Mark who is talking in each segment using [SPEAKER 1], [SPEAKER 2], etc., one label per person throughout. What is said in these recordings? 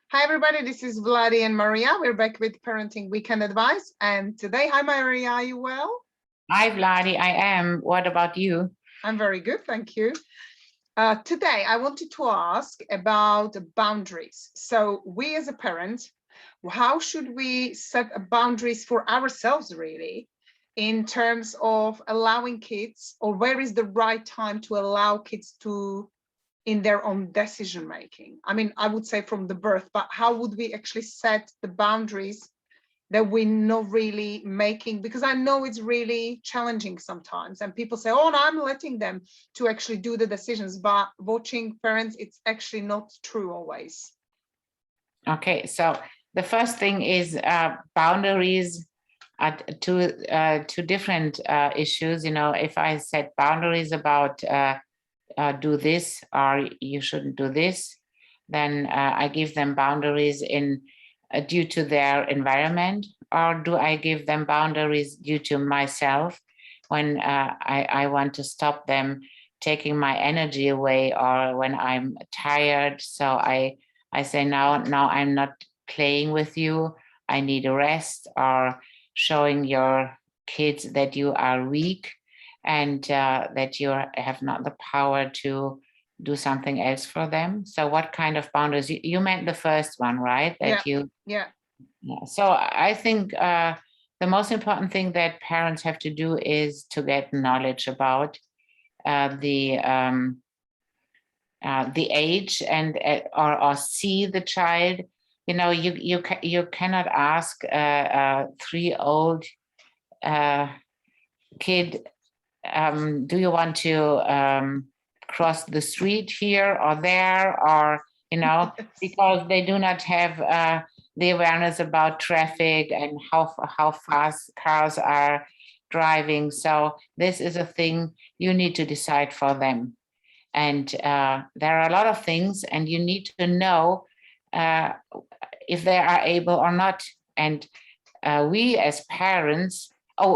[SPEAKER 1] Hi, everybody. This is Vladi and Maria. We're back with Parenting Weekend Advice. And today, hi, Maria. Are you well?
[SPEAKER 2] Hi, Vladi. I am. What about you?
[SPEAKER 1] I'm very good. Thank you. Today, I wanted to ask about boundaries. So we as a parent, how should we set boundaries for ourselves, really, in terms of allowing kids, or where is the right time to allow kids to in their own decision making? I mean, I would say from the birth, but how would we actually set the boundaries that we're not really making? Because I know it's really challenging sometimes, and people say, oh no, I'm letting them to actually do the decisions, but watching parents, it's actually not true always.
[SPEAKER 2] Okay, so the first thing is boundaries are two different issues. You know, if I set boundaries about do this or you shouldn't do this, then I give them boundaries in due to their environment, or do I give them boundaries due to myself when I want to stop them taking my energy away, or when I'm tired. So I say now I'm not playing with you. I need a rest, or showing your kids that you are weak and that you have not the power to do something else for them. So what kind of boundaries? You meant the first one, right? That
[SPEAKER 1] Yeah.
[SPEAKER 2] So I think the most important thing that parents have to do is to get knowledge about the age and or see the child. You know, you cannot ask a 3-year-old kid, do you want to cross the street here or there, or because they do not have the awareness about traffic and how fast cars are driving. So this is a thing you need to decide for them. And there are a lot of things, and you need to know if they are able or not. And we as parents,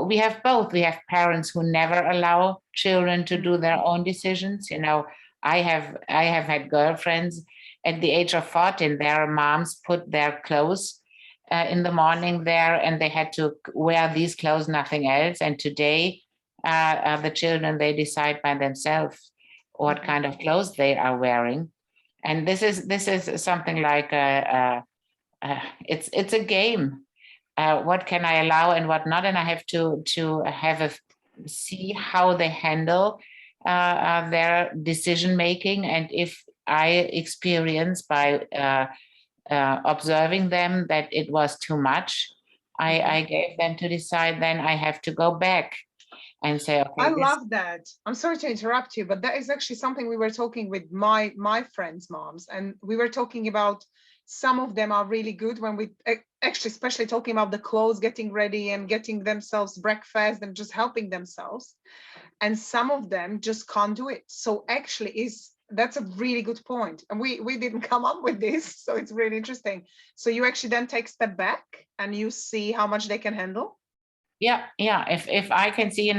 [SPEAKER 2] we have both. We have parents who never allow children to do their own decisions. You know, I have had girlfriends at the age of 14. Their moms put their clothes in the morning there, and they had to wear these clothes, nothing else. And today, the children, they decide by themselves what kind of clothes they are wearing. And this is something like it's a game. What can I allow and what not? And I have to have see how they handle their decision making. And if I experience by observing them that it was too much, I gave them to decide. Then I have to go back and say, okay.
[SPEAKER 1] I love that. I'm sorry to interrupt you, but that is actually something we were talking with my friends' moms, and we were talking about some of them are really good when we actually, especially talking about the clothes, getting ready and getting themselves breakfast and just helping themselves. And some of them just can't do it. So actually that's a really good point. And we didn't come up with this. So it's really interesting. So you actually then take a step back and you see how much they can handle.
[SPEAKER 2] Yeah. If I can see,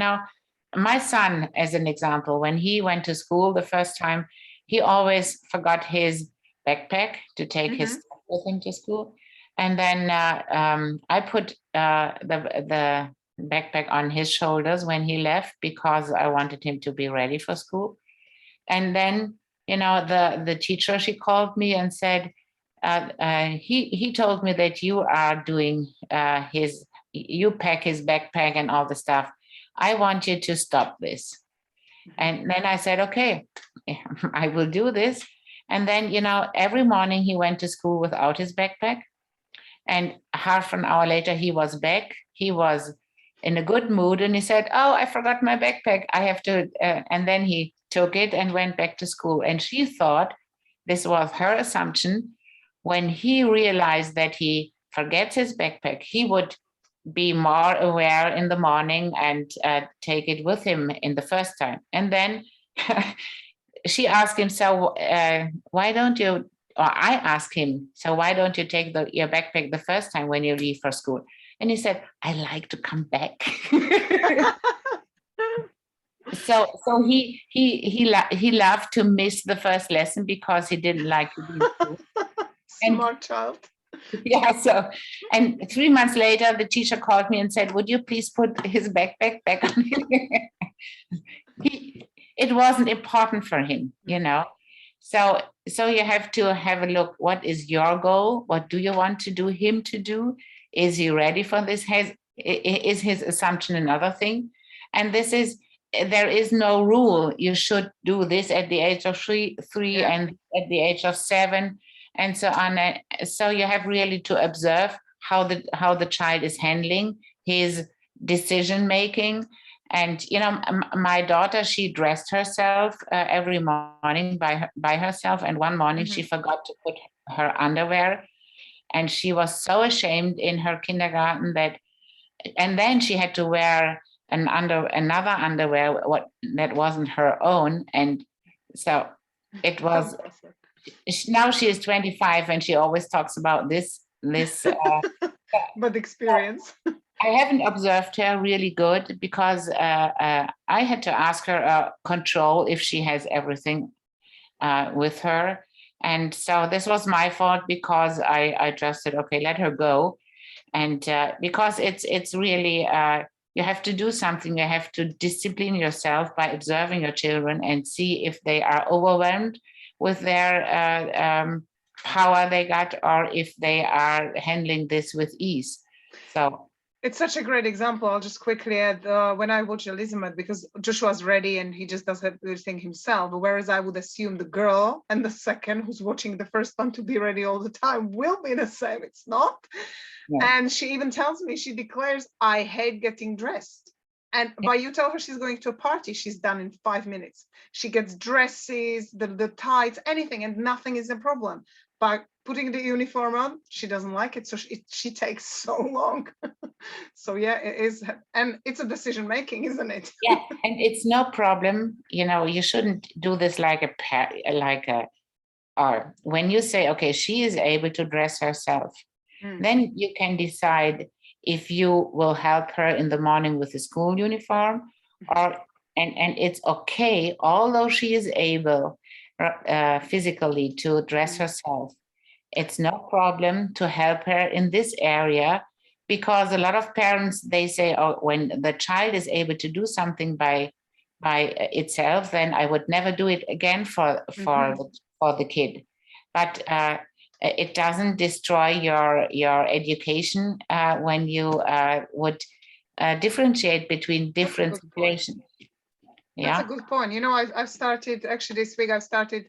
[SPEAKER 2] my son, as an example, when he went to school the first time, he always forgot his backpack to take his stuff with him to school. And then I put the backpack on his shoulders when he left, because I wanted him to be ready for school. And then, the teacher, she called me and said, he told me that you are doing you pack his backpack and all the stuff. I want you to stop this. And then I said, okay, I will do this. And then, every morning he went to school without his backpack. And half an hour later, he was back. He was in a good mood. And he said, oh, I forgot my backpack. I have to. And then he took it and went back to school. And she thought, this was her assumption, when he realized that he forgets his backpack, he would be more aware in the morning and take it with him in the first time. And then she asked him, so why don't you, or I asked him, so why don't you take your backpack the first time when you leave for school? And he said, I like to come back. So he loved to miss the first lesson because he didn't like to be in school.
[SPEAKER 1] Smart child.
[SPEAKER 2] Yeah, so, and 3 months later, the teacher called me and said, would you please put his backpack back on him? It wasn't important for him, you know. So you have to have a look, what is your goal? What do you want to do him to do? Is he ready for this? Is his assumption another thing? And there is no rule. You should do this at the age of three
[SPEAKER 1] Yeah.
[SPEAKER 2] and at the age of 7 and so on. So you have really to observe how the child is handling his decision making. And you know, my daughter, she dressed herself every morning by herself, and one morning she forgot to put her underwear, and she was so ashamed in her kindergarten and then she had to wear another underwear that wasn't her own, and so it was. Now she is 25, and she always talks about this.
[SPEAKER 1] But experience.
[SPEAKER 2] I haven't observed her really good because I had to ask her control if she has everything with her. And so this was my fault because I just said, okay, let her go. And because it's really, you have to do something. You have to discipline yourself by observing your children and see if they are overwhelmed with their power they got, or if they are handling this with ease. So
[SPEAKER 1] it's such a great example. I'll just quickly add, when I watch Elizabeth, because Joshua's ready and he just does everything himself, whereas I would assume the girl and the second who's watching the first one to be ready all the time will be the same. It's not. Yeah. And she even tells me, she declares, I hate getting dressed. And by you tell her she's going to a party, she's done in 5 minutes. She gets dresses, the tights, anything, and nothing is a problem. But putting the uniform on, she doesn't like it, so she takes so long. So yeah, it is, and it's a decision making, isn't it?
[SPEAKER 2] Yeah, and it's no problem. You know, you shouldn't do this or when you say, okay, she is able to dress herself, then you can decide if you will help her in the morning with the school uniform, and it's okay, although she is able physically to dress herself. It's no problem to help her in this area, because a lot of parents, they say, oh, when the child is able to do something by itself, then I would never do it again for the kid. But it doesn't destroy your education when you would differentiate between different situations.
[SPEAKER 1] Yeah, that's a good point. You know, I've started, actually this week I've started,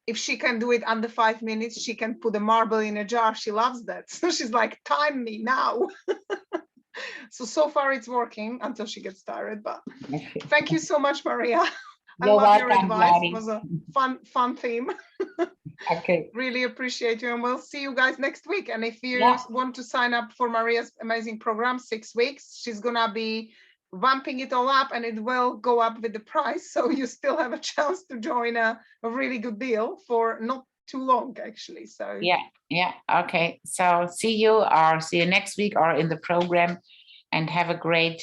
[SPEAKER 1] if she can do it under 5 minutes, she can put a marble in a jar. She loves that. So she's like, time me now. So far it's working until she gets tired. But thank you so much, Maria. I love your advice. Daddy. It was a fun theme.
[SPEAKER 2] Okay.
[SPEAKER 1] Really appreciate you. And we'll see you guys next week. And if you want to sign up for Maria's amazing program, 6 weeks, she's going to be vamping it all up, and it will go up with the price. So you still have a chance to join a really good deal for not too long, actually. So yeah.
[SPEAKER 2] Okay. So see you next week or in the program, and have a great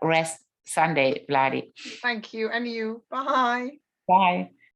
[SPEAKER 2] rest Sunday, Vladi.
[SPEAKER 1] Thank you. And you. Bye.
[SPEAKER 2] Bye.